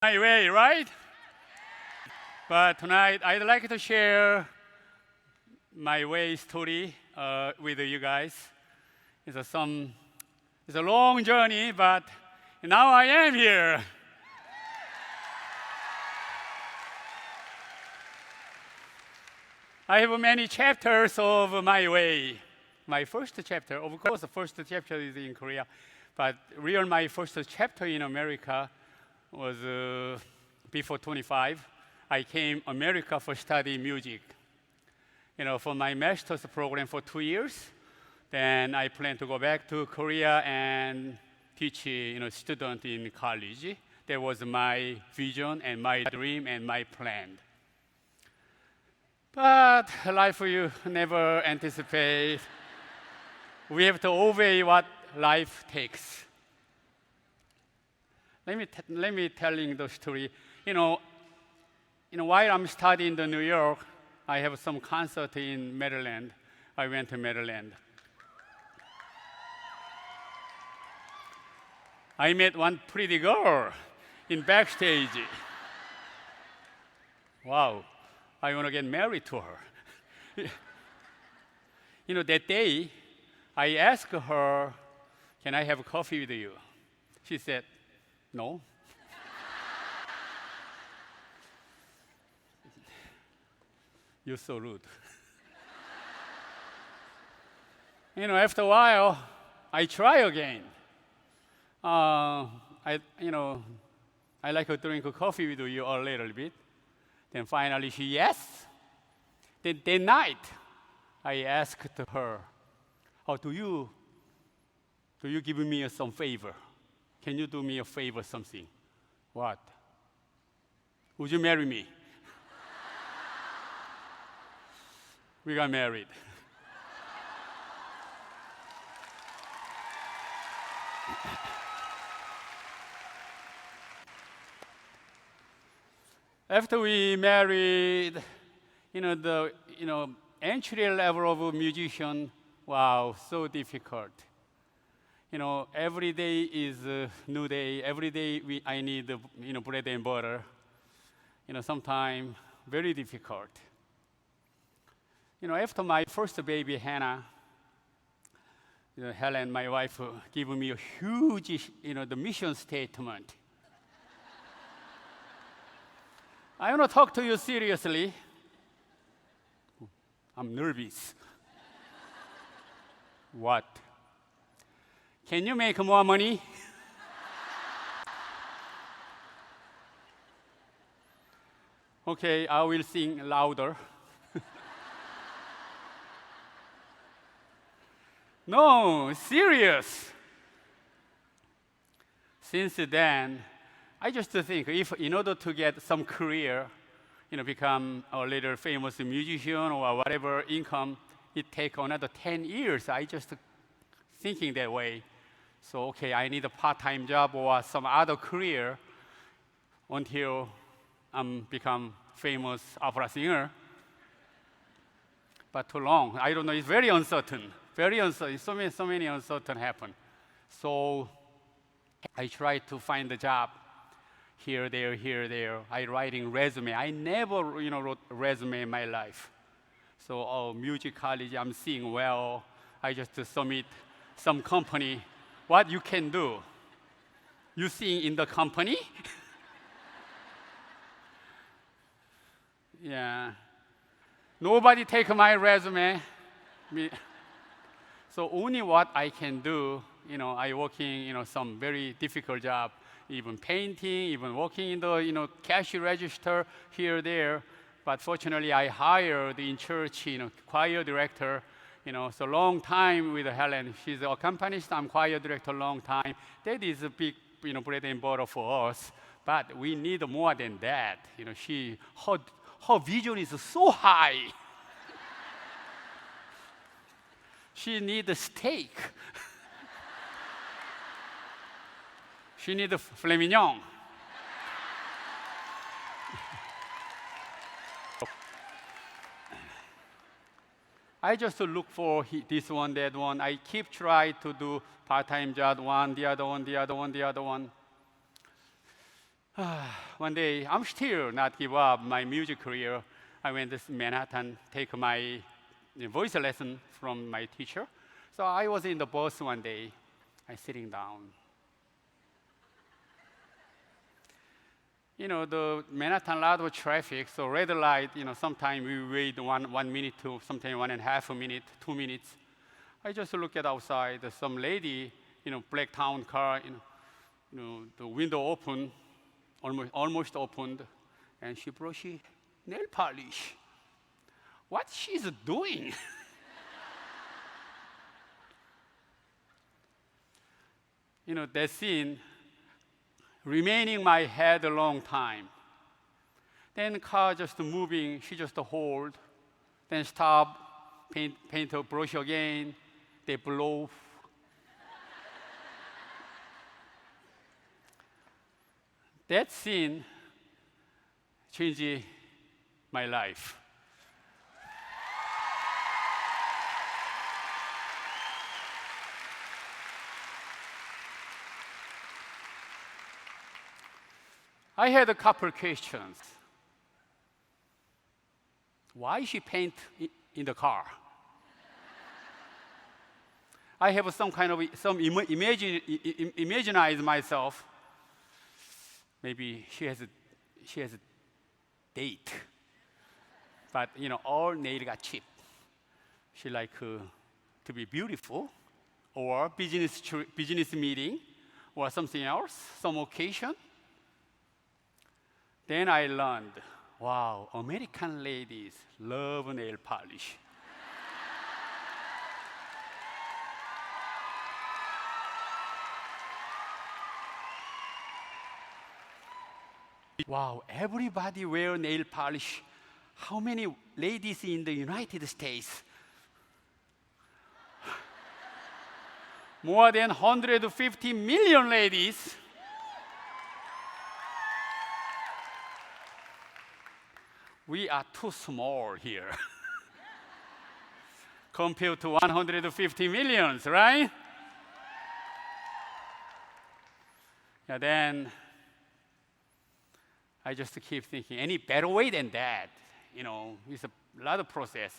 My way, right? But tonight, I'd like to share my way story with you guys. It's a long journey, but now I am here. I have many chapters of my way. My first chapter, of course, the first chapter is in Korea, but my first chapter in America was before 25. I came America for study music. For my master's program for 2 years. Then I plan to go back to Korea and teach, student in college. That was my vision and my dream and my plan. But life you never anticipate. We have to obey what life takes. Let me telling the story. While I'm studying in New York, I have some concert in Maryland. I went to Maryland. I met one pretty girl in backstage. Wow, I want to get married to her. That day, I asked her, "Can I have coffee with you?" She said, "No." You're so rude. After a while, I try again. I like to drink coffee with you a little bit. Then finally, she yes. Then that night, I asked her, "Oh, do you give me some favor? Can you do me a favor, something?" "What?" "Would you marry me?" We got married. After we married, the entry level of a musician, wow, so difficult. Every day is a new day. Every day I need bread and butter. Sometimes very difficult. After my first baby, Hannah, Helen, my wife, gave me a huge, the mission statement. I want to talk to you seriously. I'm nervous. What? Can you make more money? Okay, I will sing louder. No, serious. Since then, I just think if in order to get some career, become a little famous musician or whatever income, it take another 10 years. I just thinking that way. So okay, I need a part-time job or some other career until I'm become famous opera singer. But too long. I don't know. It's very uncertain. Very uncertain. So many uncertain happen. So I try to find a job here, there. I writing resume. I never, wrote resume in my life. So, music college, I'm seeing well. I just submit some company. What you can do? You sing in the company? Yeah. Nobody take my resume. So only what I can do, I working, some very difficult job, even painting, even working in the, cash register here, there. But fortunately, I hired in church, choir director, so long time with Helen. She's an accompanist, I'm choir director long time. That is a big, bread and butter for us. But we need more than that. Her vision is so high. She need a steak. She need a filet mignon. I just look for this one, that one. I keep trying to do part-time job, one, the other one, the other one, the other one. One day, I'm still not give up my music career. I went to Manhattan, take my voice lesson from my teacher. So I was in the bus one day. I sitting down. The Manhattan, lot of traffic, so red light, sometimes we wait 1 minute to sometimes 1.5 minutes, 2 minutes. I just look at outside, some lady, black town car, the window open, almost opened, and she brushed nail polish. What she's doing? That scene remaining my head a long time. Then car just moving, she just hold, then stop, paint her brush again, they blow. That scene changed my life. I had a couple questions. Why she paint in the car? I have some imagine myself. Maybe she has a date, but all nail got cheap. She like to be beautiful, or business meeting, or something else, some occasion. Then I learned, wow, American ladies love nail polish. Wow, everybody wear nail polish. How many ladies in the United States? More than 150 million ladies. We are too small here compared to 150 millions, right? And then I just keep thinking, any better way than that? It's a lot of process.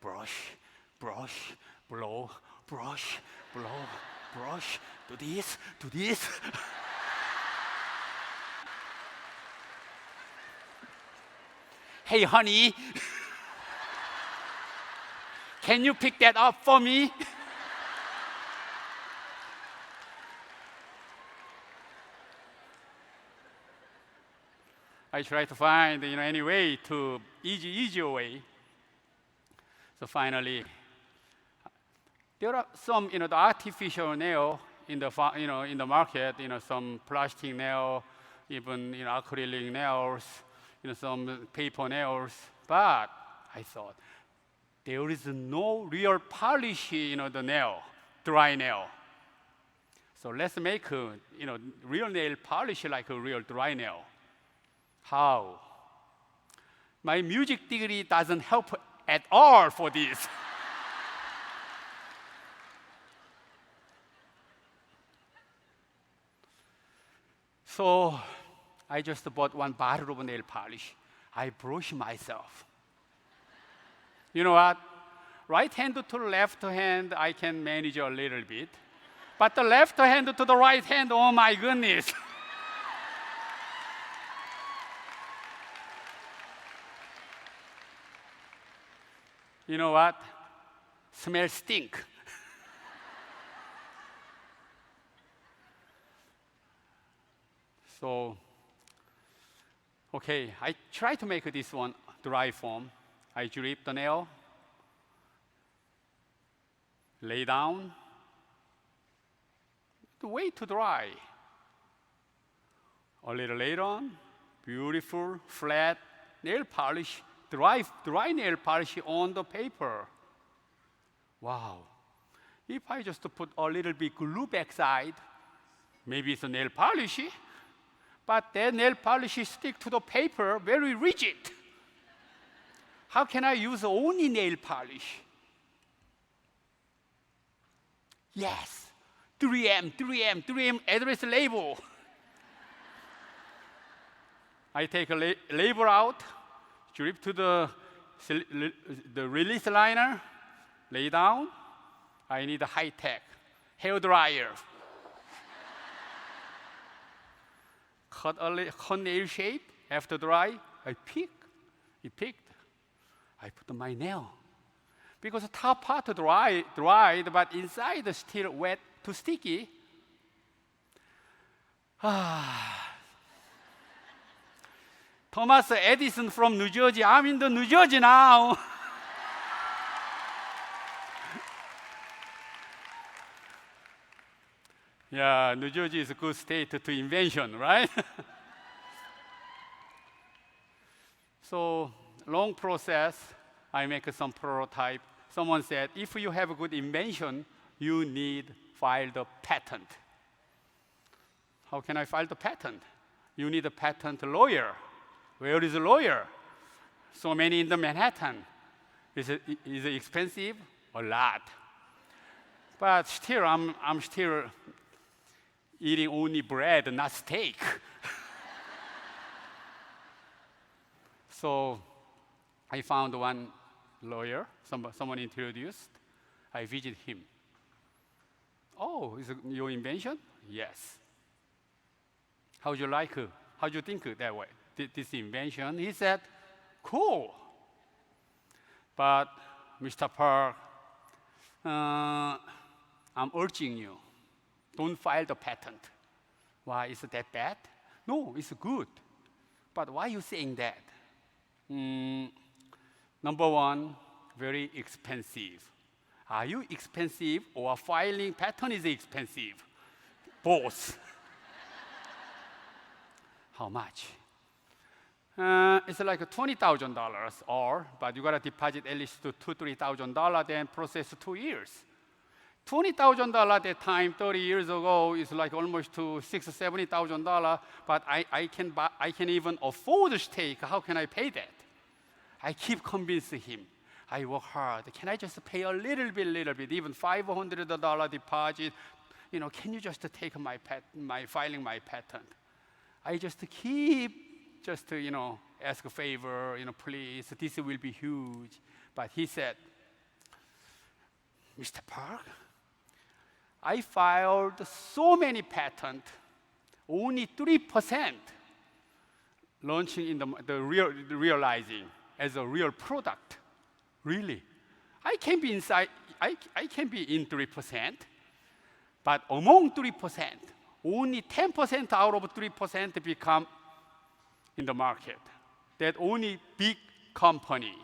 Brush, blow, brush, blow, brush, do this. Hey, honey, can you pick that up for me? I try to find any way to easier way. So finally, there are some the artificial nail in the market. Some plastic nail, even acrylic nails, some paper nails. But I thought there is no real polish the nail, dry nail. So let's make real nail polish like a real dry nail. How? My music degree doesn't help at all for this. So I just bought one bottle of nail polish. I brush myself. You know what? Right hand to the left hand, I can manage a little bit. But the left hand to the right hand, oh my goodness. You know what? Smell stink. So, okay, I try to make this one dry form. I drip the nail, lay down, wait to dry. A little later on, beautiful, flat nail polish, dry nail polish on the paper. Wow. If I just put a little bit glue backside, maybe it's a nail polish, but that nail polish stick to the paper very rigid. How can I use only nail polish? Yes, 3M address label. I take a label out, drip to the release liner, lay down. I need a high-tech hair dryer. Cut nail shape. After dry, I pick. It picked. I put my nail. Because the top part dried, but inside is still wet, too sticky. Thomas Edison from New Jersey. I'm in the New Jersey now. Yeah, New Jersey is a good state to invention, right? So, long process, I make some prototype. Someone said, if you have a good invention, you need file the patent. How can I file the patent? You need a patent lawyer. Where is a lawyer? So many in the Manhattan. Is it expensive? A lot. But still, I'm still eating only bread, not steak. So I found one lawyer, someone introduced. I visit him. Oh, is it your invention? Yes. How do you like it? How do you think that way? This invention? He said, cool. But Mr. Park, I'm urging you, don't file the patent. Why, is it that bad? No, it's good. But why are you saying that? Number one, very expensive. Are you expensive or filing patent is expensive? Both. How much? It's like $20,000 but you gotta deposit at least $2,000-3,000, then process 2 years. $20,000 at that time, 30 years ago, is like almost to $60,000-70,000. But I can even afford a steak. How can I pay that? I keep convincing him. I work hard. Can I just pay a little bit, even $500 deposit? Can you just take my filing my patent? I just keep ask a favor, please. This will be huge. But he said, Mr. Park, I filed so many patents, only 3% launching in the realizing as a real product. Really? I can be inside, I can be in 3%, but among 3%, only 10% out of 3% become in the market. That only big companies.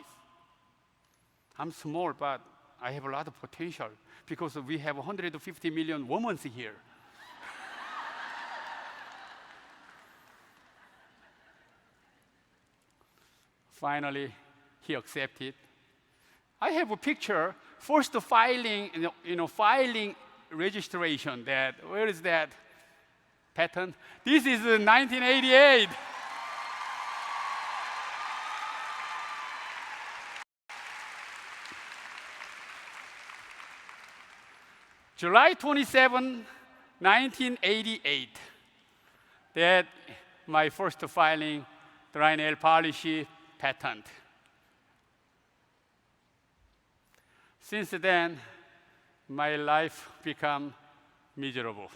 I'm small, but I have a lot of potential because we have 150 million women here. Finally, he accepted. I have a picture. First filing, filing registration. Where is that patent? This is 1988. July 27, 1988. That my first filing, dry nail polish patent. Since then, my life became miserable.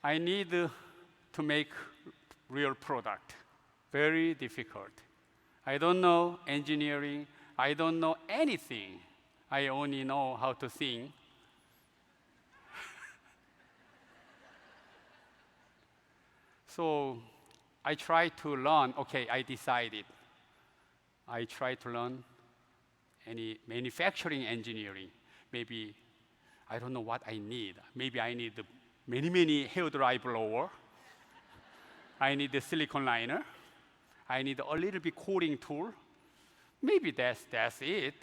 I need to make real product. Very difficult. I don't know engineering. I don't know anything. I only know how to sing. So I tried to learn. Okay, I decided. I tried to learn any manufacturing engineering. Maybe I don't know what I need. Maybe I need many hair dry blower. I need the silicone liner. I need a little bit coating tool. Maybe that's it.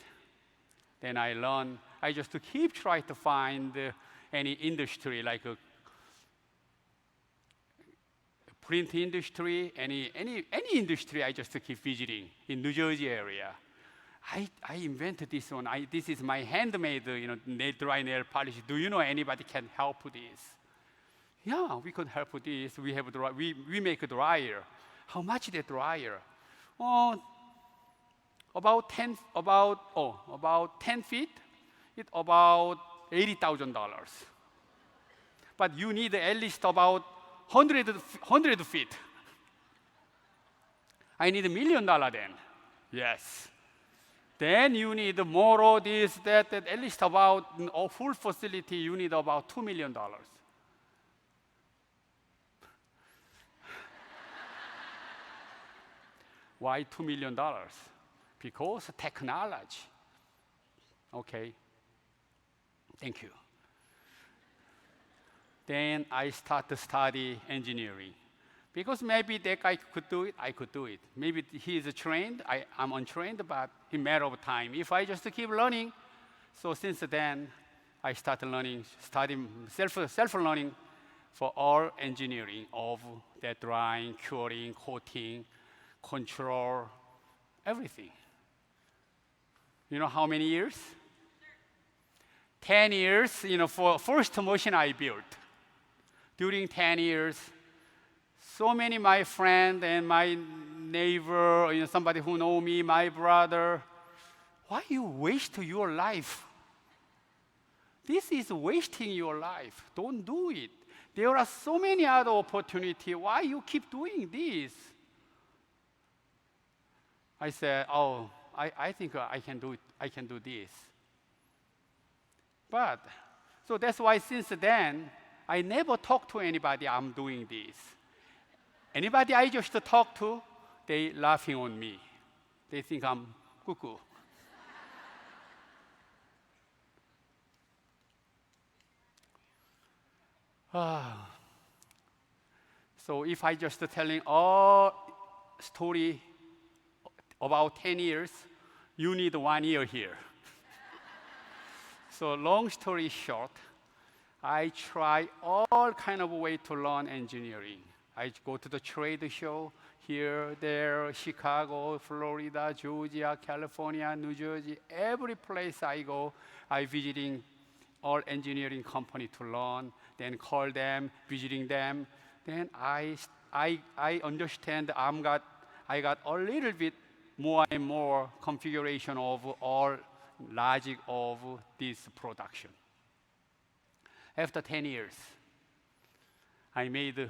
Then I learn. I just keep trying to find any industry like a print industry, any industry. I just keep visiting in New Jersey area. I invented this one. This is my handmade, dry nail polish. Do you know anybody can help this? Yeah, we could help with this. We make a dryer. How much the dryer? Oh, about 10 feet. It's about $80,000. But you need at least about 100 feet. I need $1 million then. Yes. Then you need more of this, that. At least about a full facility, you need about $2 million. Why $2 million? Because technology. Okay. Thank you. Then I start to study engineering. Because maybe that guy could do it, I could do it. Maybe he is trained, I'm untrained, but it's a matter of time. If I just keep learning, so since then, I started learning, studying, self-learning for all engineering of that drying, curing, coating, control, everything. You know how many years? 10 years, for first machine I built. During 10 years, so many my friend and my neighbor, somebody who know me, my brother, why you waste your life? This is wasting your life. Don't do it. There are so many other opportunities. Why you keep doing this? I said, oh, I think I can do it. I can do this. But, so that's why since then, I never talk to anybody I'm doing this. Anybody I just talk to, they laughing on me. They think I'm cuckoo. So if I just telling all story about 10 years, you need 1 year here. So long story short, I try all kind of way to learn engineering. I go to the trade show here, there, Chicago, Florida, Georgia, California, New Jersey. Every place I go, I visiting all engineering company to learn, then call them, visiting them. Then I understand I got a little bit more and more configuration of all logic of this production. After 10 years, I made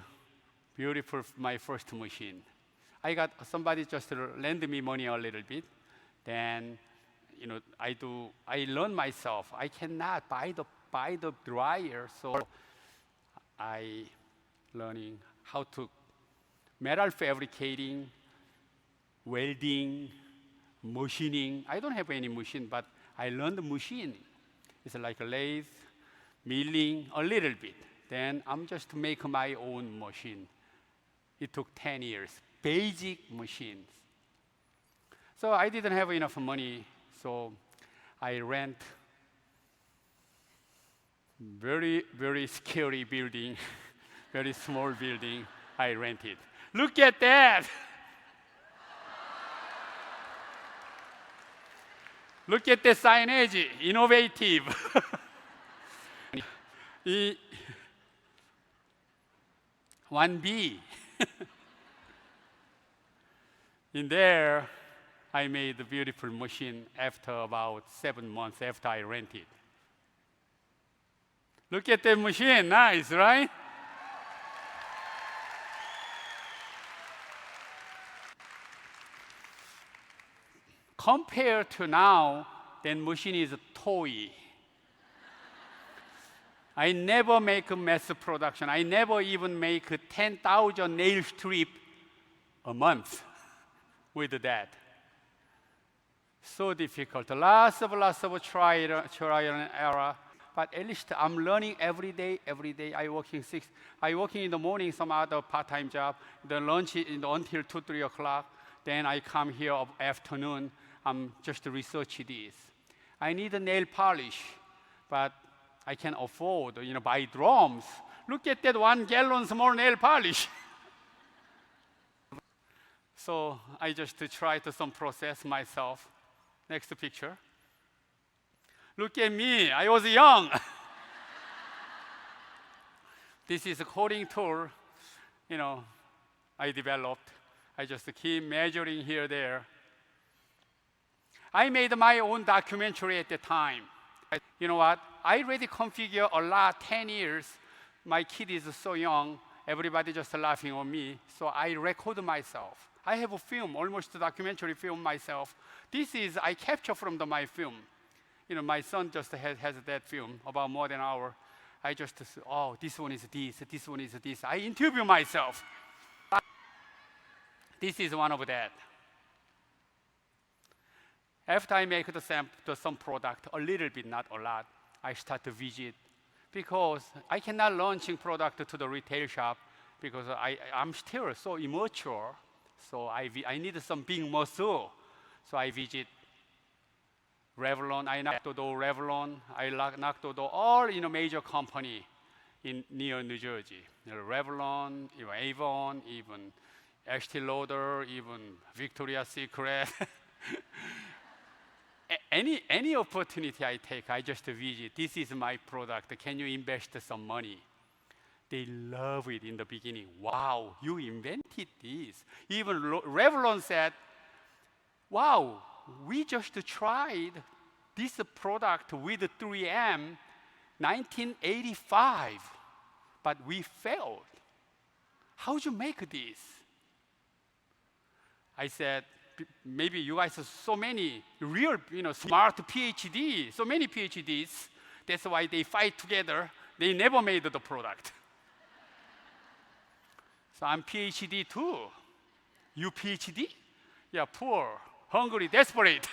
beautiful my first machine. I got somebody just lend me money a little bit. Then, I learn myself. I cannot buy the dryer, so I learning how to metal fabricating, welding, machining. I don't have any machine, but I learned the machine. It's like a lathe, milling, a little bit. Then I'm just make my own machine. It took 10 years, basic machines. So I didn't have enough money, so I rent very, very scary building, very small building, I rented. Look at that! Look at the signage, innovative. 1B. In there, I made a beautiful machine after about 7 months after I rented. Look at the machine, nice, right? Compared to now, that machine is a toy. I never make a mass production. I never even make 10,000 nail strip a month with that. So difficult. Lots of trial and error. But at least I'm learning every day. Every day I working in the morning, some other part-time job. The lunch until 2, 3 o'clock. Then I come here afternoon. I'm just research this. I need a nail polish, but I can afford, buy drums. Look at that 1 gallon small nail polish. So I just try to some process myself. Next picture. Look at me, I was young. This is a coding tool, I developed. I just keep measuring here, there. I made my own documentary at the time. You know what? I already configured a lot, 10 years. My kid is so young, everybody just laughing on me. So I record myself. I have a film, almost a documentary film myself. This is, I capture from my film. My son just has that film, about more than an hour. I just, oh, this one is this one is this. I interview myself. This is one of that. After I make some product, a little bit, not a lot, I start to visit because I cannot launching product to the retail shop because I'm still so immature. So I need some big muscle. So I visit Revlon. I knocked the door Revlon. I knocked the door all major company near New Jersey. Revlon, even Avon, even Estee Lauder, even Victoria's Secret. Any opportunity I take, I just visit. This is my product. Can you invest some money? They love it in the beginning. Wow, you invented this. Even Revlon said, wow, we just tried this product with 3M 1985, but we failed. How'd you make this? I said, maybe you guys have so many real, smart PhD, so many PhDs. That's why they fight together. They never made the product. So I'm PhD too. You PhD? Yeah, poor, hungry, desperate.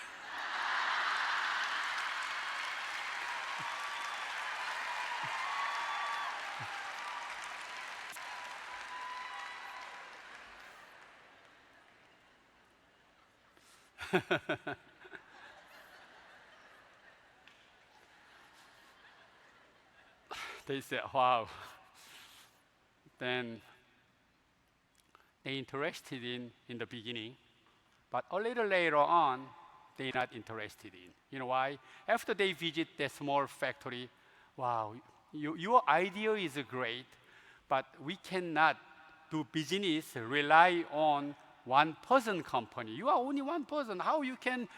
They said, wow. Then they interested in the beginning, but a little later on, they're not interested in. You know why? After they visit the small factory, wow, your idea is great, but we cannot do business rely on one-person company. You are only one person. How you can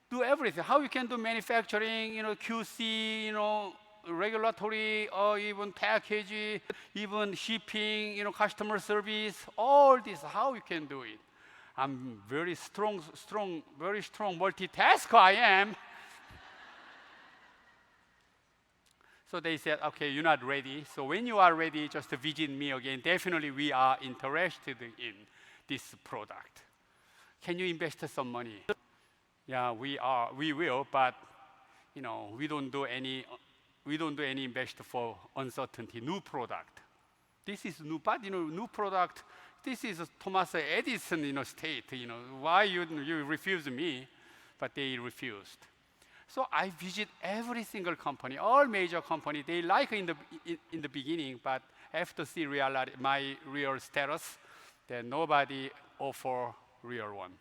do everything? How you can do manufacturing, QC, regulatory, or even packaging, even shipping, customer service, all this, how you can do it? I'm very strong multitasker I am. So they said, okay, you're not ready. So when you are ready, just visit me again. Definitely we are interested in this product. Can you invest some money? Yeah, we will, but we don't do any invest for uncertainty. New product. This is new, but new product. This is Thomas Edison, state. Why you refuse me? But they refused. So I visit every single company, all major company. They like in the beginning, but after see my real status, then nobody offer real one.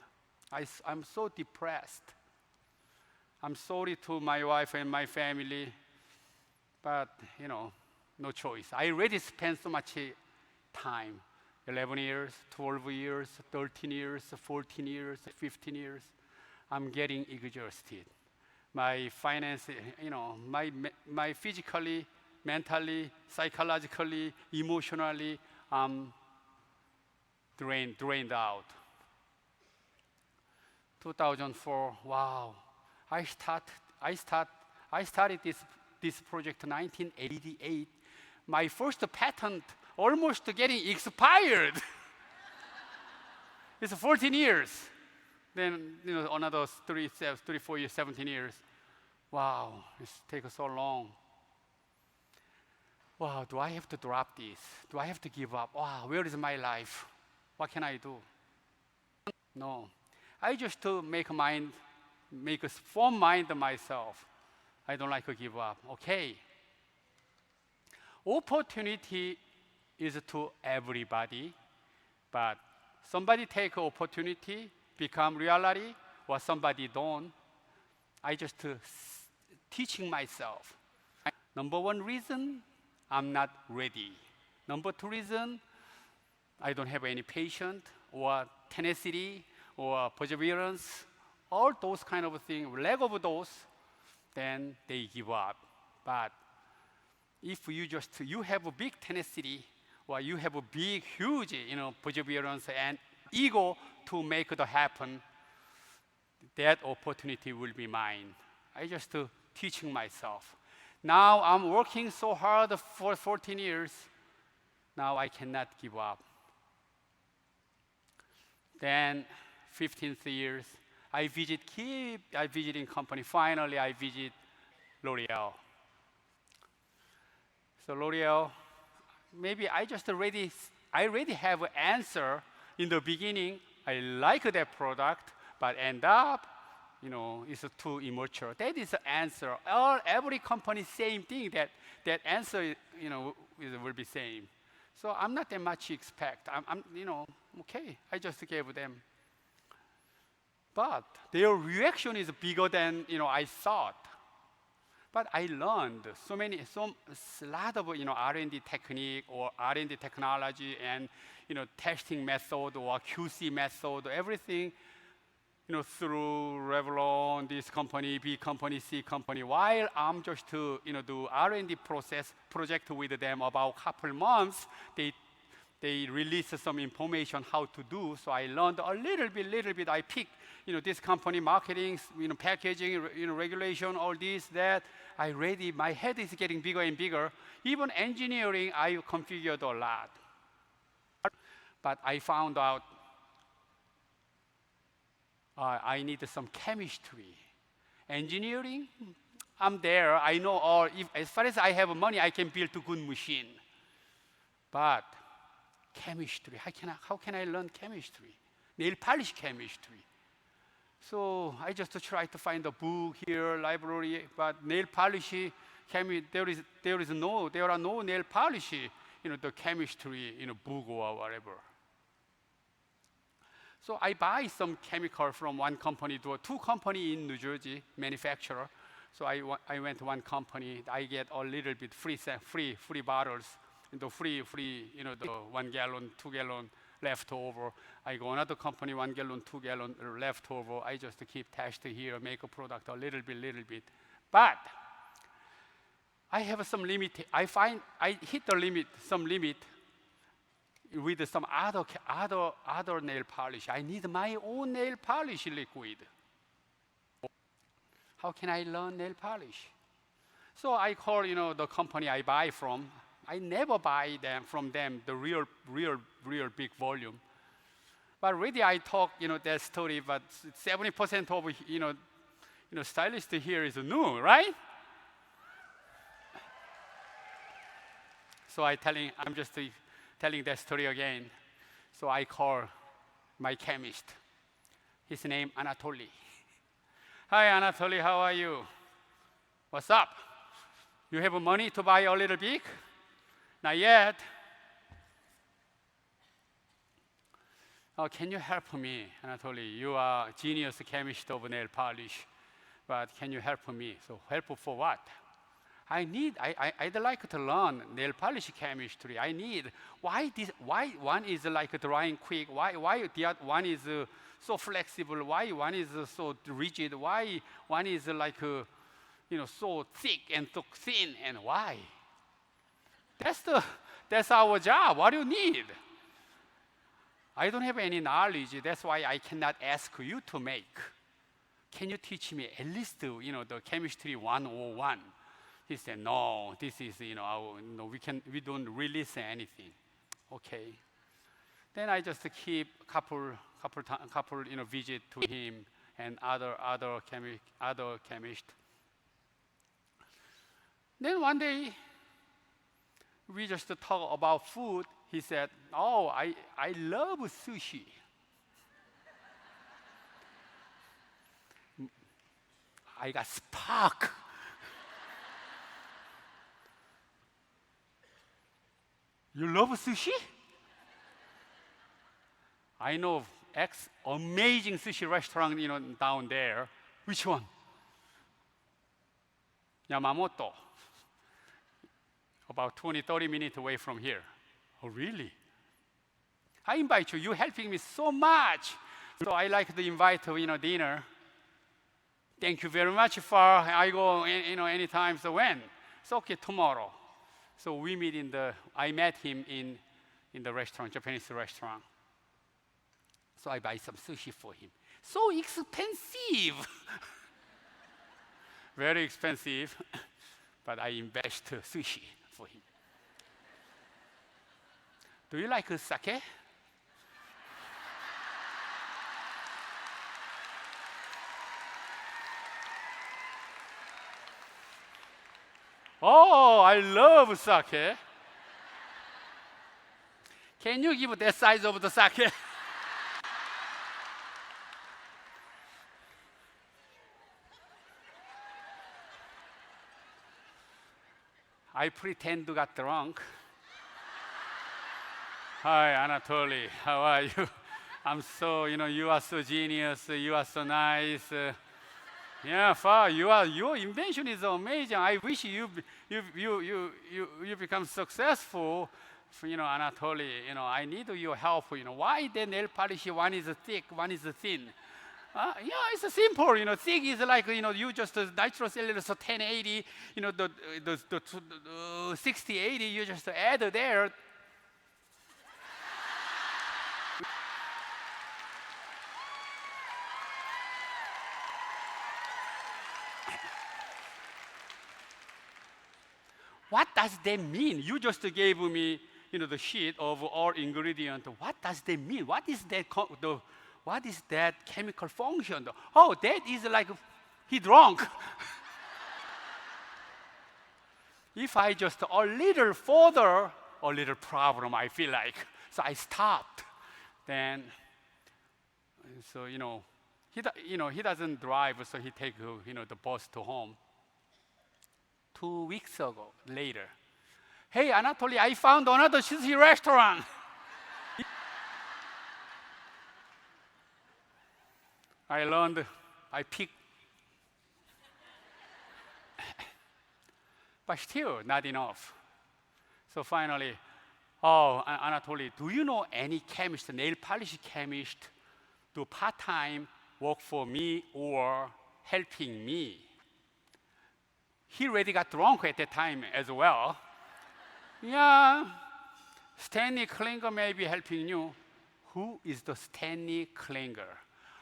I'm so depressed. I'm sorry to my wife and my family, but no choice. I already spent so much time, 11 years, 12 years, 13 years, 14 years, 15 years. I'm getting exhausted. My finance, my physically, mentally, psychologically, emotionally, drained out. 2004, wow. I started this project in 1988. My first patent almost getting expired. It's 14 years. Then another 3, 4 years, 17 years. Wow, it's taken so long. Wow, do I have to drop this? Do I have to give up? Wow, where is my life? What can I do? No, I just make a firm mind myself. I don't like to give up. Okay. Opportunity is to everybody, but somebody take opportunity, become reality, or somebody don't. I just teaching myself. Number one reason, I'm not ready. Number two reason, I don't have any patience or tenacity or perseverance, all those kind of things, lack of those, then they give up. But if you have a big tenacity or you have a big, huge, perseverance and ego to make it happen, that opportunity will be mine. I just teaching myself. Now I'm working so hard for 14 years. Now I cannot give up. Then 15th years, I visiting company. Finally, I visit L'Oreal. So L'Oreal, maybe I already have an answer in the beginning. I like that product, but end up, it's too immature. That is the answer. Every company, same thing. That answer, will be same. So I'm not that much expect. I'm okay. I just gave them. But their reaction is bigger than I thought. But I learned a lot of R&D technique or R&D technology and testing method or QC method, everything through Revlon, this company, B company, C company. While I'm just to do R&D project with them about couple months, they release some information how to do. So I learned a little bit. I picked this company marketing, packaging, regulation, all this, that. My head is getting bigger and bigger. Even engineering, I configured a lot. But I found out I need some chemistry. Engineering, I'm there. I know all. As far as I have money, I can build a good machine. But chemistry, how can I learn chemistry? Nail polish chemistry. So I just try to find a book here, library, but nail polish, there are no nail polish, the chemistry, book or whatever. So I buy some chemical from one company to two company in New Jersey, manufacturer. So I went to one company. I get a little bit free bottles, the free, the 1 gallon, 2 gallon left over. I go another company, 1 gallon, 2 gallon left over. I just keep testing here, make a product a little bit. But I have some limit. I hit some limit with some other nail polish. I need my own nail polish liquid. How can I learn nail polish? So I call the company I buy from. I never buy from them the real big volume. But really I talk that story. But 70% of stylist here is new, right? So I'm just telling that story again. So I call my chemist. His name Anatoly. Hi Anatoly, how are you? What's up? You have money to buy a little big? Not yet. Oh, can you help me, Anatoly? You are genius chemist of nail polish, but can you help me? So help for what? I'd like to learn nail polish chemistry. Why one is like drying quick? Why the other one is so flexible? Why one is so rigid? Why one is like so thick and so thin? And why? That's our job. What do you need? I don't have any knowledge. That's why I cannot ask you to make. Can you teach me at least the chemistry 101? He said, no, this is, we don't release anything. Okay. Then I just keep couple visit to him and other chemist. Then one day, we just talk about food. He said, oh, I love sushi. I got spark. You love sushi? I know amazing sushi restaurant, down there. Which one? Yamamoto, about 20, 30 minutes away from here. Oh, really? I invite you. You're helping me so much. So I like to invite dinner. Thank you very much for I go anytime. So when? It's okay tomorrow. So we meet I met him in the restaurant, Japanese restaurant. So I buy some sushi for him. So expensive. Very expensive, but I invest sushi for him. Do you like sake? Oh, I love sake. Can you give that size of the sake? I pretend to get drunk. Hi, Anatoly. How are you? I'm so, you are so genius. You are so nice. Yeah, Fa, your invention is amazing. I wish you become successful. Anatoly, I need your help. Why the nail polish? One is thick, one is thin. Yeah, it's simple. Thick is like you just nitrocellulose so 1080. The 6080. You just add there. What does that mean? You just gave me, the sheet of all ingredients. What does that mean? What is that chemical function? Oh, that is like he drunk. If I just a little further, a little problem, I feel like. So I stopped. Then, so he doesn't drive, so he take the bus to home. 2 weeks ago, later, hey Anatoly, I found another sushi restaurant. I picked, but still not enough. So finally, oh, Anatoly, do you know any chemist, nail polish chemist, do part-time work for me or helping me? He already got drunk at that time as well. Yeah, Stanley Klinger may be helping you. Who is the Stanley Klinger?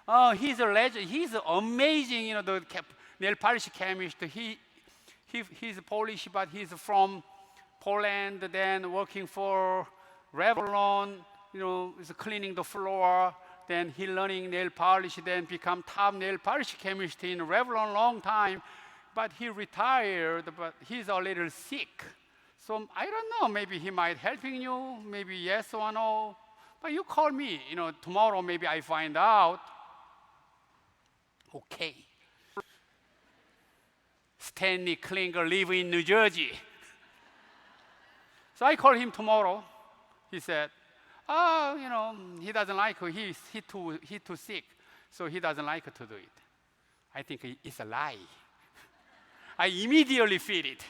Oh, he's a legend. He's amazing, the nail polish chemist. He's Polish, but he's from Poland, then working for Revlon, is cleaning the floor. Then he learning nail polish, then become top nail polish chemist in Revlon long time. But he retired, but he's a little sick. So I don't know, maybe he might helping you, maybe yes or no. But you call me, tomorrow maybe I find out. Okay. Stanley Klinger live in New Jersey. So I call him tomorrow. He said, oh, he doesn't like it. He too sick, so he doesn't like to do it. I think it's a lie. I immediately feel it.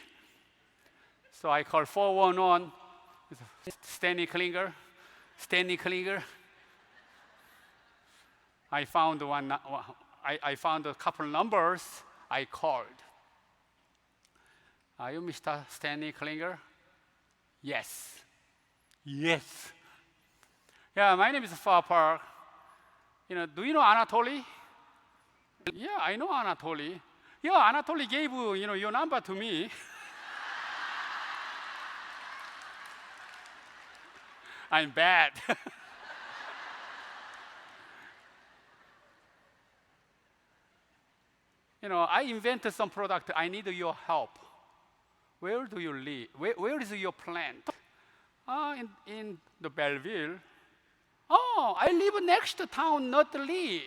So I call 411, Stanley Klinger. Stanley Klinger. I found I found a couple numbers. I called. Are you Mr. Stanley Klinger? Yes. Yes. Yeah, my name is Fa Park. Do you know Anatoly? Yeah, I know Anatoly. Yeah, Anatoly gave your number to me. I'm bad. I invented some product. I need your help. Where do you live? Where is your plant? In the Belleville. Oh, I live next to town, not Lee.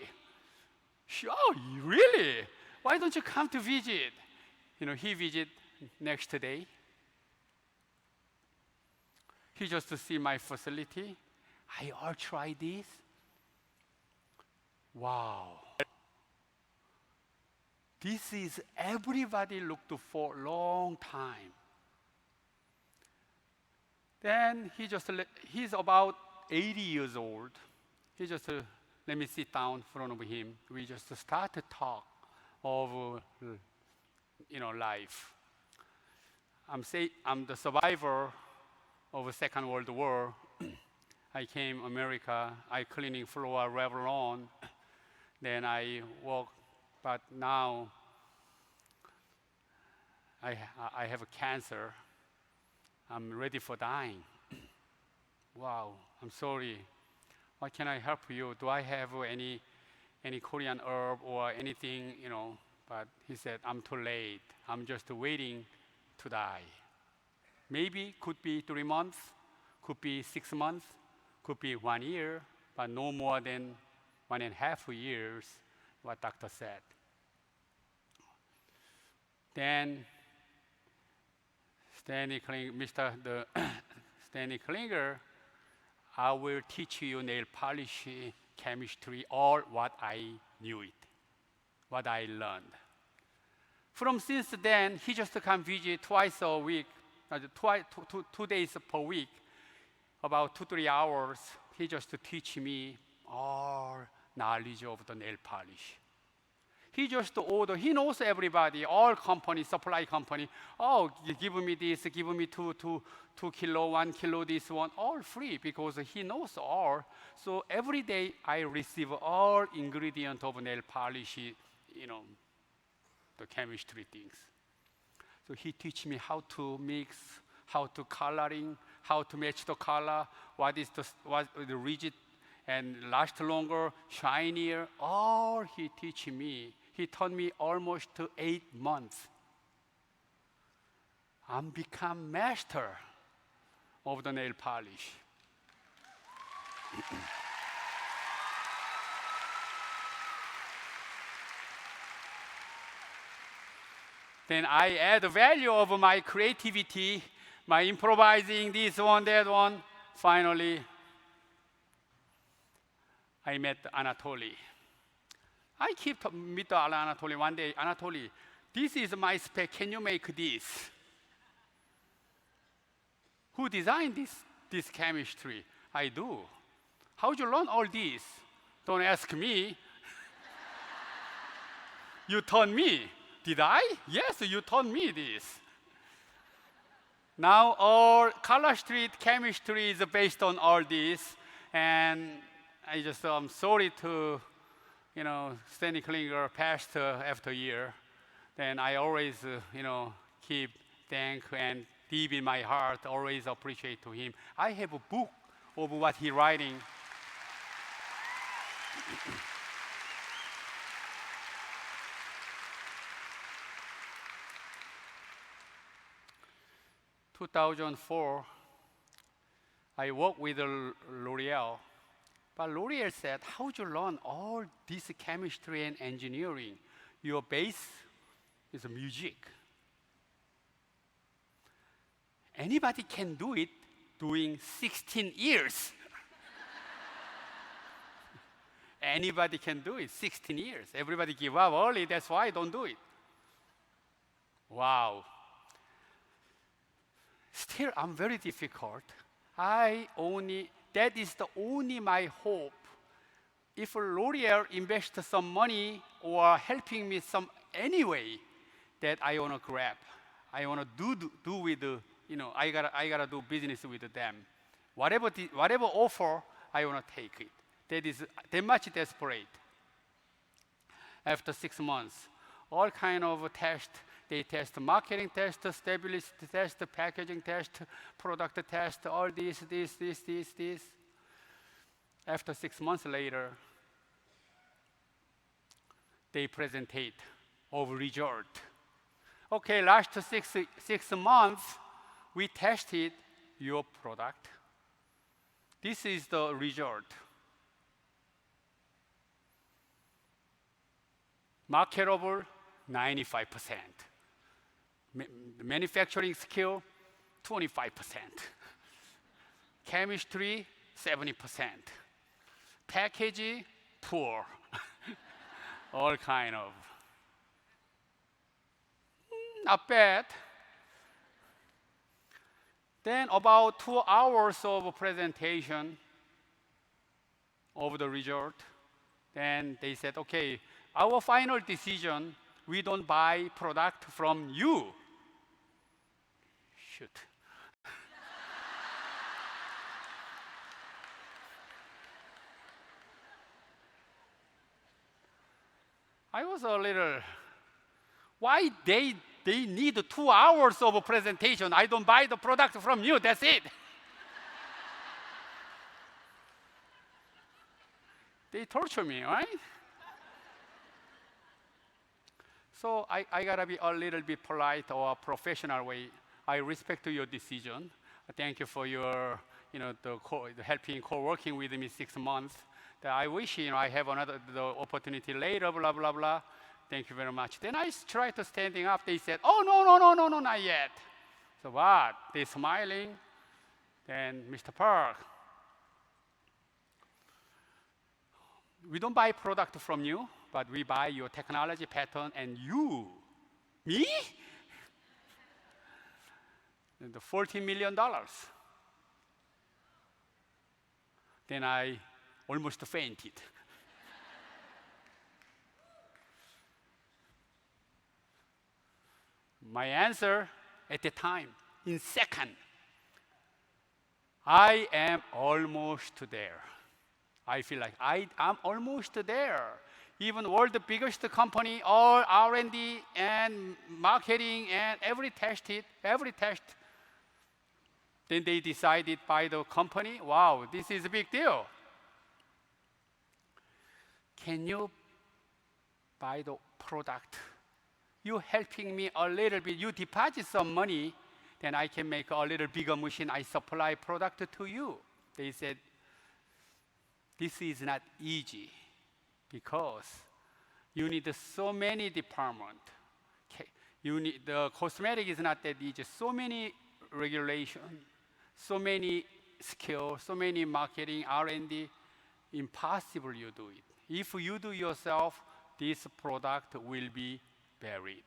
Oh, really? Why don't you come to visit? He visit next day. He just to see my facility. I'll try this. Wow. This is everybody looked for a long time. Then he's about 80 years old. He just let me sit down in front of him. We just start to talk of life. I'm the survivor of the Second World War. I came America. I cleaning floor, Revlon. Then I work, but now I have a cancer. I'm ready for dying. Wow, I'm sorry. What can I help you? Do I have any Korean herb or anything, But he said, I'm too late. I'm just waiting to die. Maybe could be 3 months, could be 6 months, could be 1 year, but no more than 1.5 years, what doctor said. Then Mr. Stanley Klinger, I will teach you nail polish, chemistry, all what I knew it, what I learned. Since then, he just come visit twice a week, 2 days per week, about 2-3 hours. He just teach me all knowledge of the nail polish. He just order. He knows everybody, all company, supply company. Oh, give me this, give me 2 kilo, 1 kilo, this one, all free because he knows all. So every day I receive all ingredient of nail polish, the chemistry things. So he teach me how to mix, how to coloring, how to match the color, what the rigid and last longer, shinier. All he teach me. He taught me almost 8 months. I'm become master of the nail polish. Then I add value of my creativity, my improvising, this one, that one. Finally, I met Anatoly. I keep meet Anatoly one day. Anatoly, this is my spec. Can you make this? Who designed this chemistry? I do. How'd you learn all this? Don't ask me. You taught me. Did I? Yes, you taught me this. Now all Color Street chemistry is based on all this, and I'm sorry to, Stanley Klinger passed after a year. Then I always, keep thank and deep in my heart, always appreciate to him. I have a book of what he writing. 2004, I worked with L'Oreal. But L'Oreal said, how'd you learn all this chemistry and engineering? Your base is music. Anybody can do it doing 16 years. Anybody can do it, 16 years. Everybody give up early, that's why I don't do it. Wow. Still, I'm very difficult. That is the only my hope. If L'Oreal invests some money or helping me some anyway, that I want to grab. I want to do with I gotta do business with them. Whatever offer, I want to take it. That is that much desperate. After 6 months, all kind of tests. They test marketing test, stability test, packaging test, product test, all this. After 6 months later, they presentate of result. Okay, last six months, we tested your product. This is the result. Marketable, 95%. Manufacturing skill, 25%. Chemistry, 70%. Packaging, poor. All kind of. not bad. Then about 2 hours of presentation of the result. Then they said, okay, our final decision, we don't buy product from you. Shoot. I was a little, why they need 2 hours of a presentation? I don't buy the product from you, that's it. They torture me, right? So I gotta be a little bit polite or professional way. I respect your decision. Thank you for your, the helping co-working with me 6 months. I wish I have the opportunity later, blah, blah, blah. Thank you very much. Then I tried to standing up. They said, oh, no, not yet. So what? They smiling. Then Mr. Park, we don't buy product from you, but we buy your technology pattern and you. Me? The $14 million. Then I almost fainted. My answer at the time, in second, I am almost there. I feel like I'm almost there. Even world biggest company, all R&D and marketing and every test. Then they decided by the company, wow, this is a big deal. Can you buy the product? You helping me a little bit. You deposit some money, then I can make a little bigger machine. I supply product to you. They said, this is not easy because you need so many departments. The cosmetic is not that easy. So many regulations, so many skills, so many marketing, R&D. Impossible you do it. If you do yourself, this product will be buried.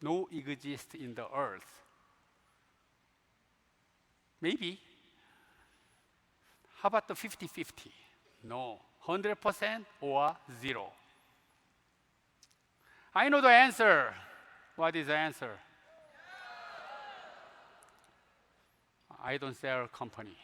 No exist in the earth. Maybe. How about the 50-50? No. 100% or 0? I know the answer. What is the answer? I don't sell company.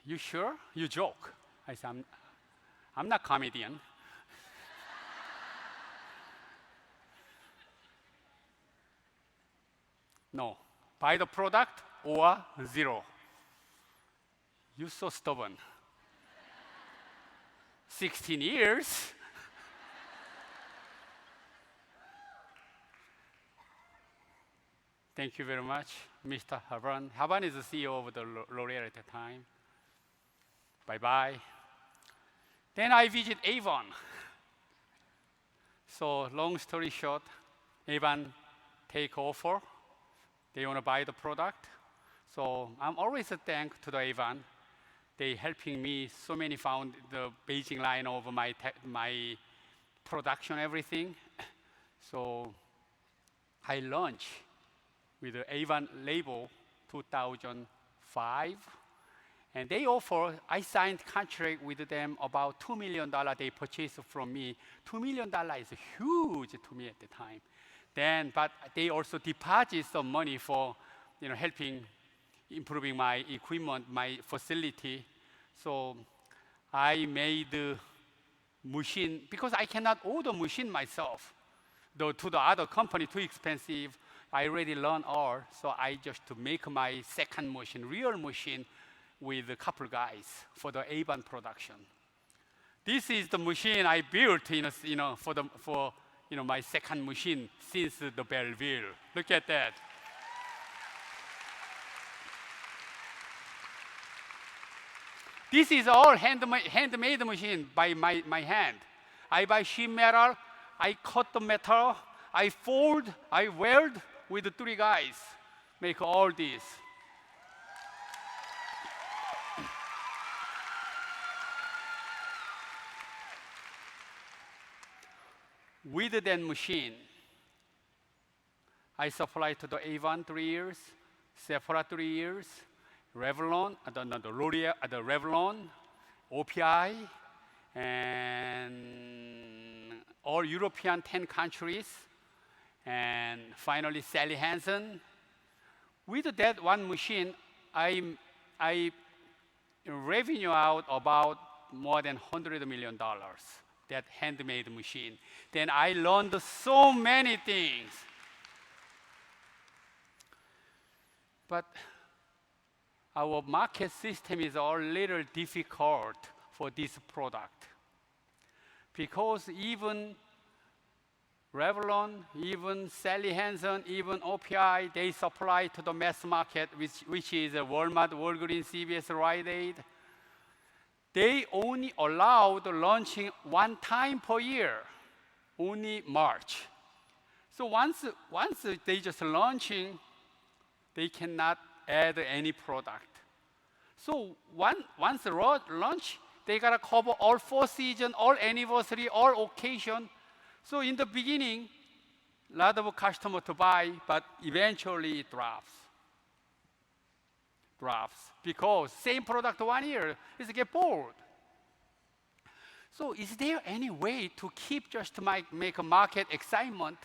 You sure? You joke. I said, I'm not comedian. No. Buy the product or 0. You're so stubborn. 16 years. Thank you very much, Mr. Haban. Haban is the CEO of the L'Oreal at the time. Bye-bye. Then I visit Avon. So long story short, Avon take offer. They want to buy the product. So I'm always a thank to the Avon. They helping me so many found the Beijing line of my production, everything. So I launched with the Avon label 2005. And they offer, I signed contract with them about $2 million they purchased from me. $2 million is huge to me at the time. Then, but they also deposit some money for, helping improving my equipment, my facility. So I made the machine, because I cannot order machine myself. To the other company, too expensive. I already learned all, so I just to make my second machine, real machine, with a couple guys for the Avon production. This is the machine I built, for my second machine since the Belleville. Look at that. This is all handmade machine by my hand. I buy sheet metal, I cut the metal, I fold, I weld with the 3 guys. make all these. With that machine, I supply to the Avon 3 years, Sephora 3 years, Revlon, the L'Oreal, the Revlon, OPI, and all European 10 countries, and finally Sally Hansen. With that one machine, I revenue out about more than $100 million, that handmade machine. Then I learned so many things. But our market system is a little difficult for this product, because even Revlon, even Sally Hansen, even OPI, they supply to the mass market, which is Walmart, Walgreens, CVS, Rite Aid. They only allowed launching one time per year, only March. So once they just launching, they cannot add any product. So once the launch, they gotta cover all 4 seasons, all anniversary, all occasion. So in the beginning, a lot of customers to buy, but eventually it drops. Because same product 1 year, it's get bored. So is there any way to keep just make a market excitement?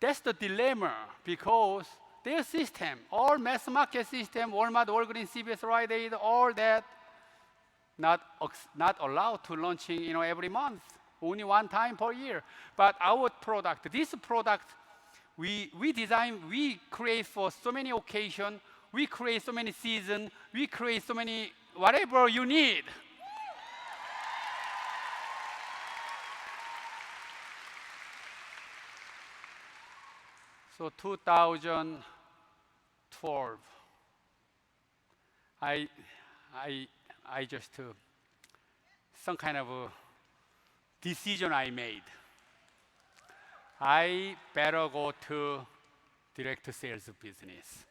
That's the dilemma, because their system, all mass market system, Walmart, Walgreens, CVS, Rite Aid, all that, not allowed to launching every month, only one time per year. But our product, this product, we design, we create for so many occasions, we create so many seasons, we create so many, whatever you need. So 2012, I just some kind of a decision I made. I better go to direct sales business.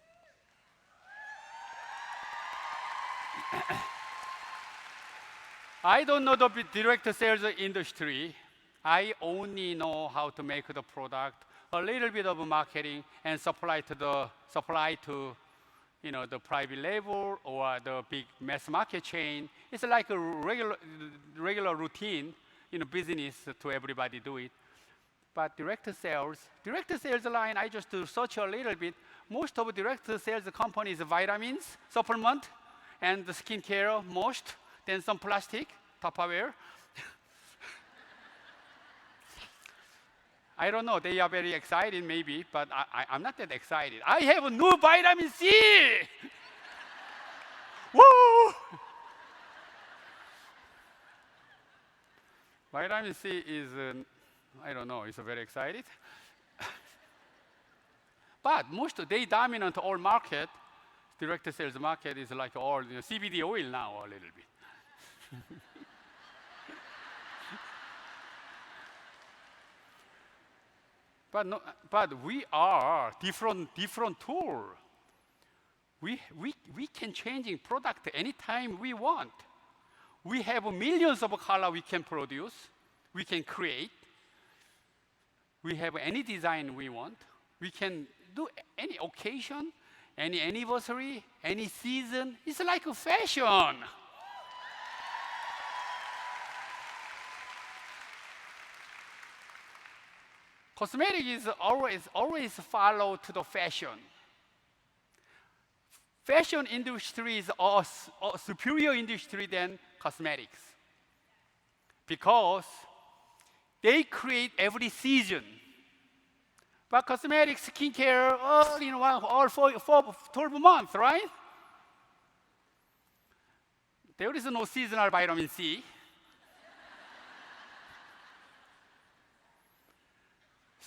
I don't know the direct sales industry. I only know how to make the product, a little bit of marketing, and supply to the private label or the big mass market chain. It's like a regular routine business to everybody do it. But direct sales line, I just search a little bit. Most of direct sales companies, vitamins, supplement, and the skincare most, then some plastic, Tupperware. I don't know, they are very excited maybe, but I'm not that excited. I have a new vitamin C! Woo! Vitamin C is, I don't know, it's very excited. But they dominant all market. Direct sales market is like all CBD oil now a little bit. But we are different tool. We can changing product anytime we want. We have millions of color we can produce, we can create. We have any design we want. We can do any occasion, any anniversary, any season. It's like a fashion. Cosmetic is always follow to the fashion. Fashion industry is a superior industry than cosmetics, because they create every season. But cosmetics, skincare, all for 12 months, right? There is no seasonal vitamin C.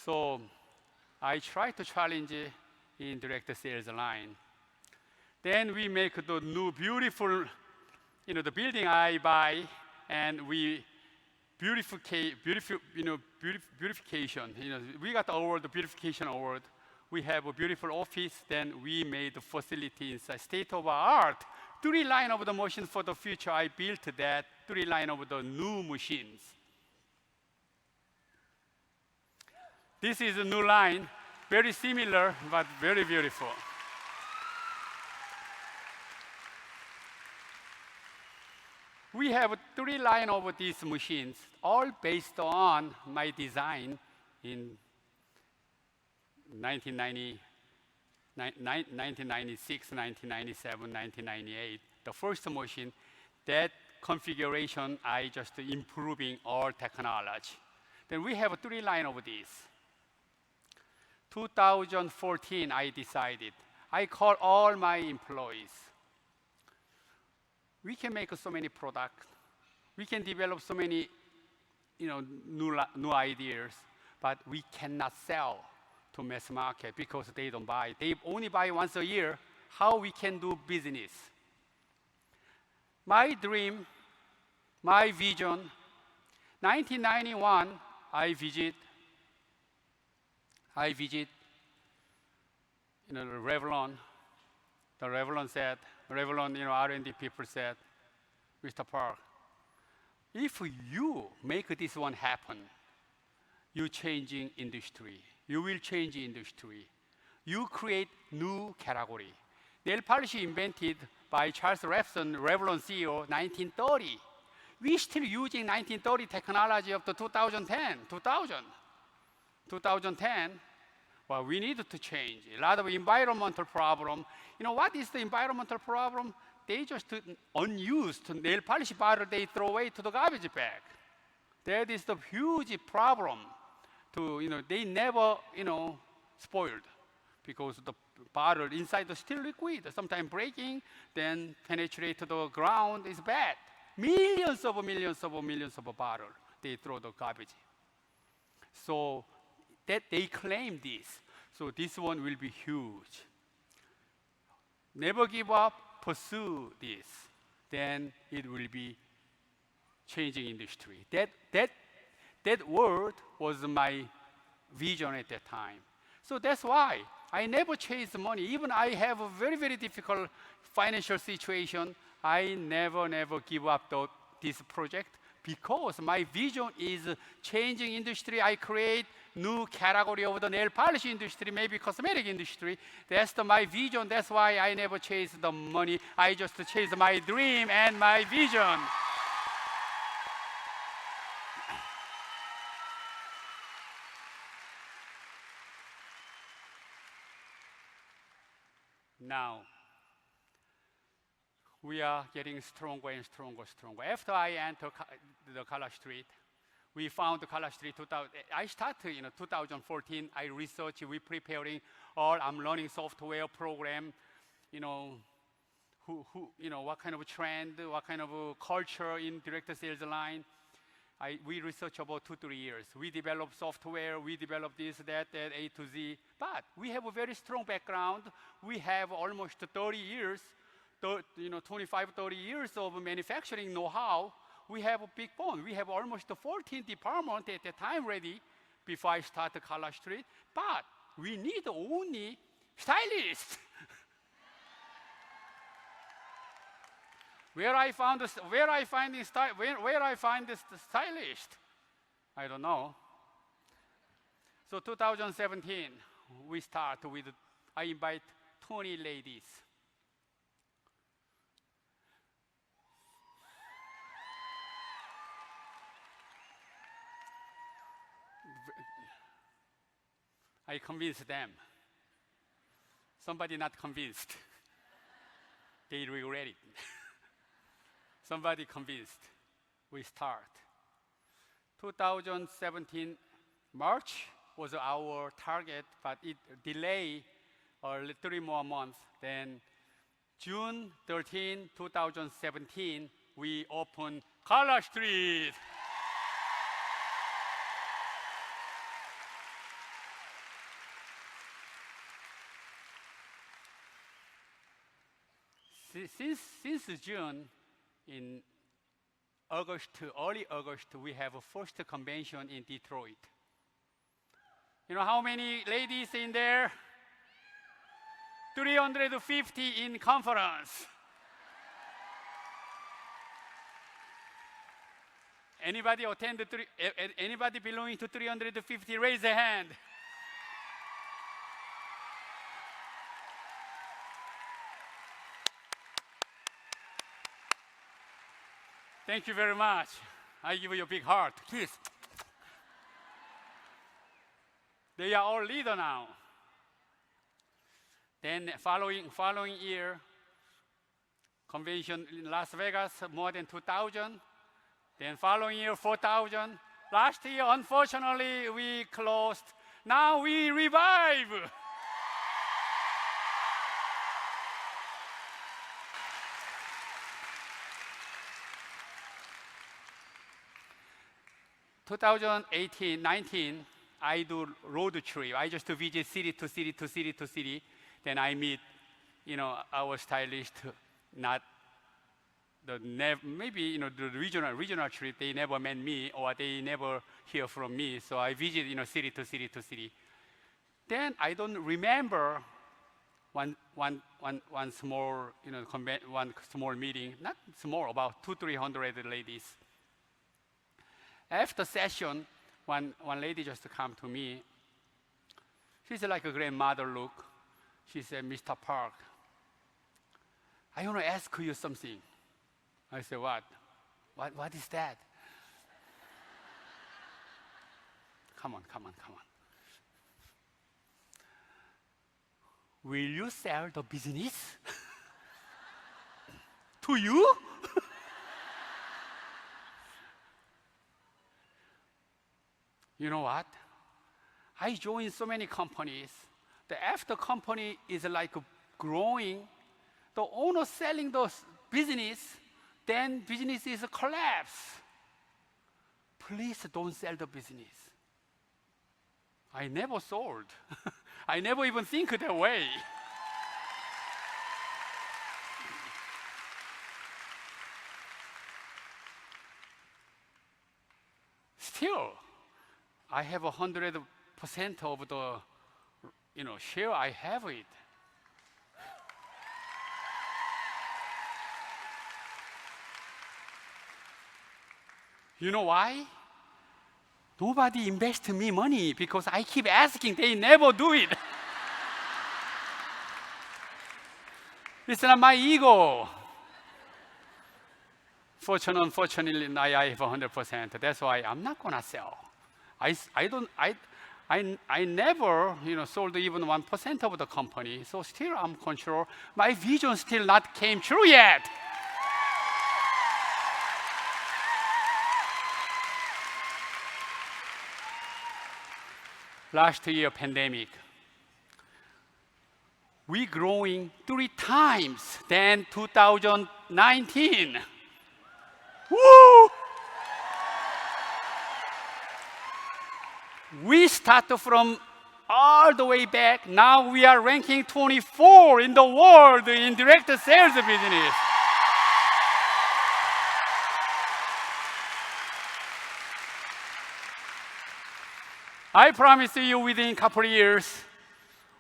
So I try to challenge in direct sales line. Then we make the new beautiful, the building I buy, and we beautification. We got the beautification award we have a beautiful office. Then we made the facility inside, state-of-the-art. 3 line of the machines for the future. I built that 3 line of the new machines. This is a new line, very similar, but very beautiful. We have 3 line of these machines, all based on my design in 1996, 1997, 1998. The first machine, that configuration, I just improving all technology. Then we have 3 line of these. 2014, I decided, I call all my employees. We can make so many products. We can develop so many new ideas, but we cannot sell to mass market because they don't buy. They only buy once a year. How we can do business? My dream, my vision, 1991, I visit Revlon. The Revlon said, R&D people said, Mr. Park, if you make this one happen, you changing industry. You will change industry. You create new category. Nail polish invented by Charles Revson, Revlon CEO, 1930. We still using 1930 technology up to 2010. Well, we needed to change. A lot of environmental problem. What is the environmental problem? They just unused nail polish bottle they throw away to the garbage bag. That is the huge problem. They never, spoiled because the bottle inside is still liquid. Sometimes breaking, then penetrate to the ground is bad. Millions of bottles they throw the garbage. So that they claim this. So this one will be huge. Never give up, pursue this. Then it will be changing industry. That word was my vision at that time. So that's why I never chase money. Even I have a very, very difficult financial situation, I never give up this project because my vision is changing industry. I create new category of the nail polish industry, maybe cosmetic industry. That's my vision. That's why I never chase the money. I just chase my dream and my vision. Now, we are getting stronger and stronger. After I entered the College Street, we found the College Street. I started in 2014. I researched, we preparing all. I'm learning software program. What kind of trend, what kind of culture in direct sales line. We research about 2-3 years. We develop software, we develop this, that, A to Z. But we have a very strong background. We have almost 30 years, 25, 30 years of manufacturing know-how. We have a big bone. We have almost 14 departments at the time ready before I started College Street. But we need only stylists. Where I find the stylist? I don't know. So 2017, we start with, I invite 20 ladies. I convinced them. Somebody not convinced. They regret it. Somebody convinced. We start. 2017 March was our target, but it delayed 3 more months. Then June 13, 2017, we opened College Street. Since June, in early August, we have a first convention in Detroit. You know how many ladies in there? 350 in conference. Anybody anybody belonging to 350, raise a hand. Thank you very much. I give you a big heart. Kiss. They are all leader now. Then following year, convention in Las Vegas, more than 2,000. Then following year, 4,000. Last year, unfortunately, we closed. Now we revive. (2018-19), I do road trip. I just visit city to city to city to city. Then I meet, our stylist, not maybe the regional trip. They never met me or they never hear from me. So I visit city to city to city. Then I don't remember one small one small meeting, not small, about 200-300 ladies. After session, one lady just come to me. She's like a grandmother look. She said, "Mr. Park, I want to ask you something." I said, "What? What is that?" Come on. Will you sell the business to you? You know what? I joined so many companies. The after company is like growing. The owner selling those business, then business is a collapse. Please don't sell the business. I never sold. I never even think that way. Still, I have 100% of the share. I have it. You know why? Nobody invests me money because I keep asking. They never do it. It's not my ego. Unfortunately, I have 100%. That's why I'm not gonna sell. I never sold even 1% of the company. So still I'm control. My vision still not came true yet. Last year, pandemic. We growing 3 times than 2019. Woo! We started from all the way back. Now we are ranking 24 in the world in direct sales business. I promise you within a couple of years,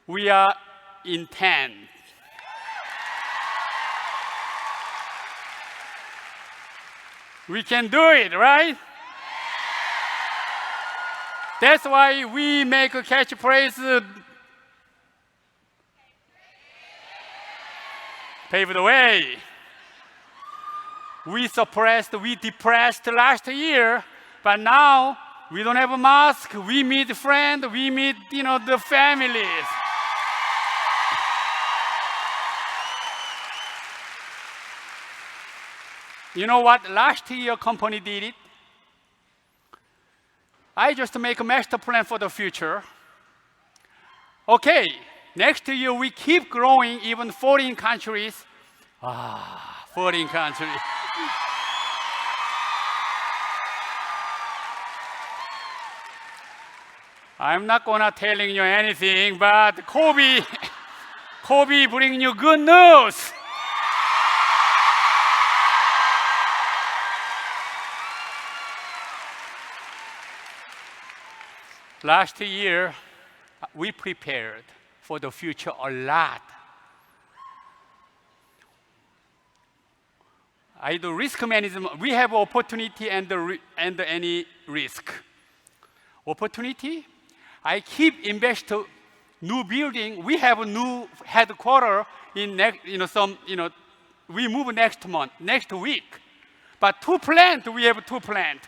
we are in 10. We can do it, right? That's why we make a catchphrase, pave the way. We depressed last year, but now we don't have a mask. We meet friends, we meet, the families. You know what? Last year, company did it. I just make a master plan for the future. Okay, next year we keep growing, even foreign countries. Foreign countries. I'm not gonna telling you anything, but Kobe bring you good news. Last year, we prepared for the future a lot. I do risk management. We have opportunity and any risk. Opportunity, I keep invest to new building. We have a new headquarters in we move next month, next week. But we have two plants.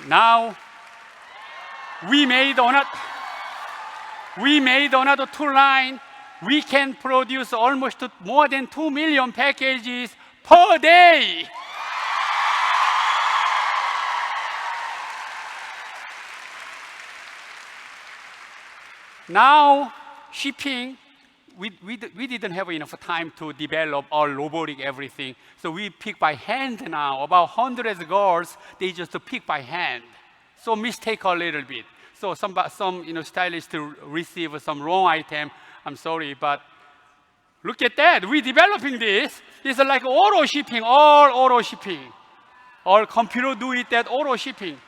Now, we made another two line. We can produce almost more than 2 million packages per day. Now, shipping, we didn't have enough time to develop all robotic everything. So we pick by hand now. About hundreds of girls, they just pick by hand. So mistake a little bit. So some stylists receive some wrong item. I'm sorry, but look at that. We're developing this. It's like auto shipping, all auto shipping. All computer do it, that auto shipping.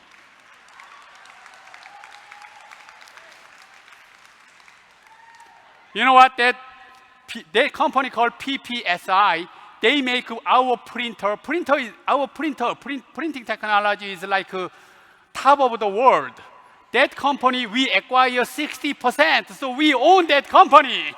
You know what? That company called PPSI, they make our printer. Printing technology is like top of the world. That company, we acquire 60%, so we own that company.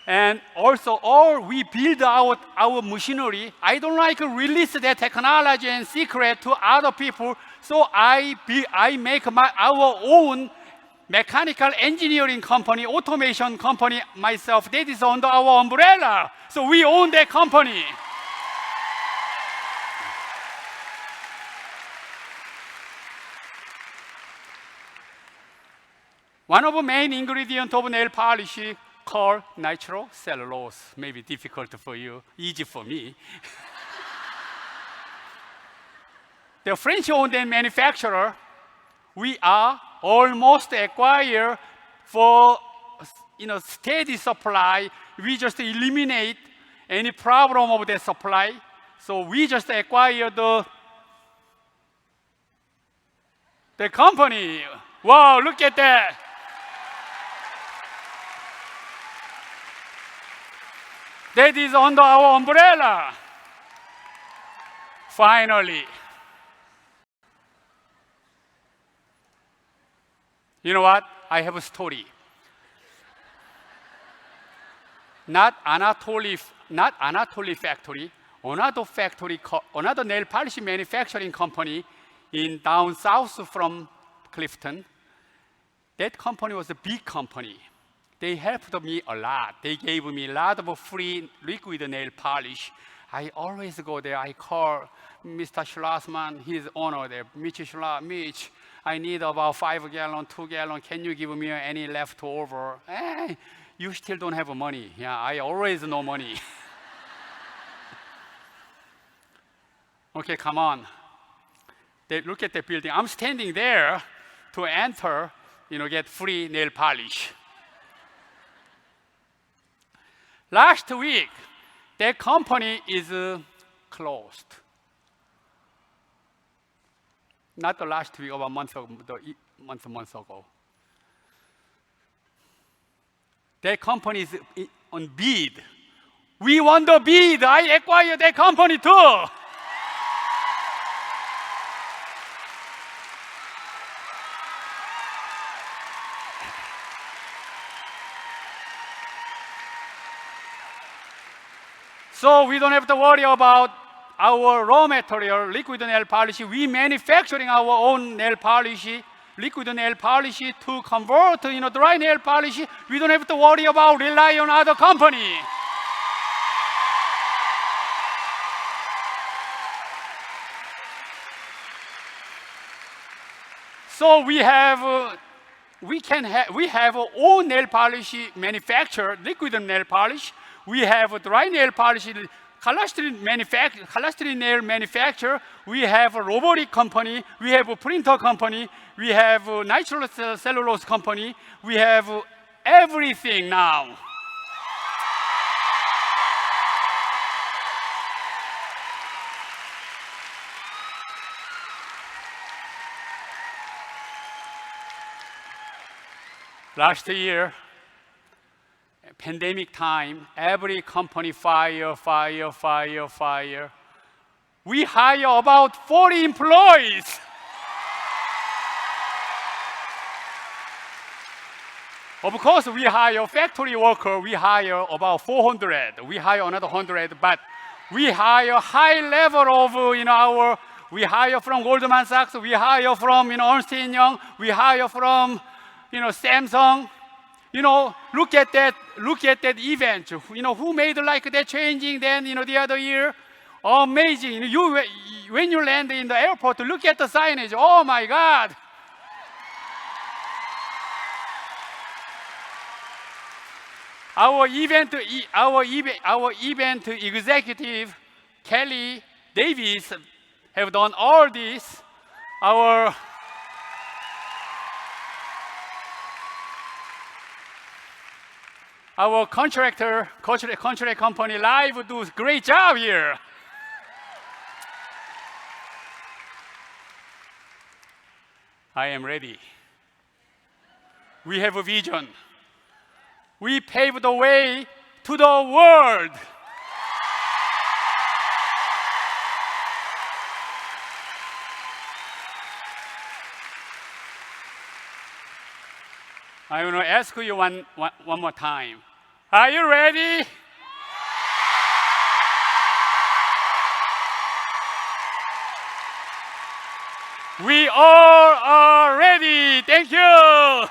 And also, we build out our machinery. I don't like to release that technology and secret to other people, so I make our own mechanical engineering company, automation company myself. That is under our umbrella. So we own that company. One of the main ingredients of nail polish called nitrocellulose. Maybe difficult for you, easy for me. The French-owned manufacturer, we are almost acquired for steady supply. We just eliminate any problem of the supply. So we just acquired the company. Wow, look at that. That is under our umbrella. Finally. You know what? I have a story. Not Anatoly factory, another nail polish manufacturing company in down south from Clifton. That company was a big company. They helped me a lot. They gave me a lot of free liquid nail polish. I always go there. I call Mr. Schlossman, his owner there, Mitch, I need about 5 gallon, 2 gallon. Can you give me any leftover? You still don't have money. Yeah, I always know money. Okay, come on. Look at the building. I'm standing there to enter, get free nail polish. Last week, that company is closed. Not the last week, about a month ago. That company is on bid. We won the bid. I acquired that company too. So we don't have to worry about our raw material, liquid nail polish. We manufacturing our own nail polish, liquid nail polish to convert, dry nail polish. We don't have to worry about rely on other company. So we have our own nail polish manufacturer, liquid nail polish. We have a dry nail polish, calastri nail manufacturer. We have a robotic company. We have a printer company. We have a nitrocellulose company. We have everything now. Last year, pandemic time, every company fire. We hire about 40 employees. Of course, we hire factory worker. We hire about 400. We hire another 100, but we hire high level of we hire from Goldman Sachs. We hire from Ernst & Young. We hire from Samsung. Look at that event. Who made like that changing then the other year? Amazing. When you land in the airport, look at the signage. Oh my God. Our event executive, Kelly Davis, have done all this. Our contract company Live does great job here. I am ready. We have a vision. We pave the way to the world. I want to ask you one more time. Are you ready? We all are ready. Thank you.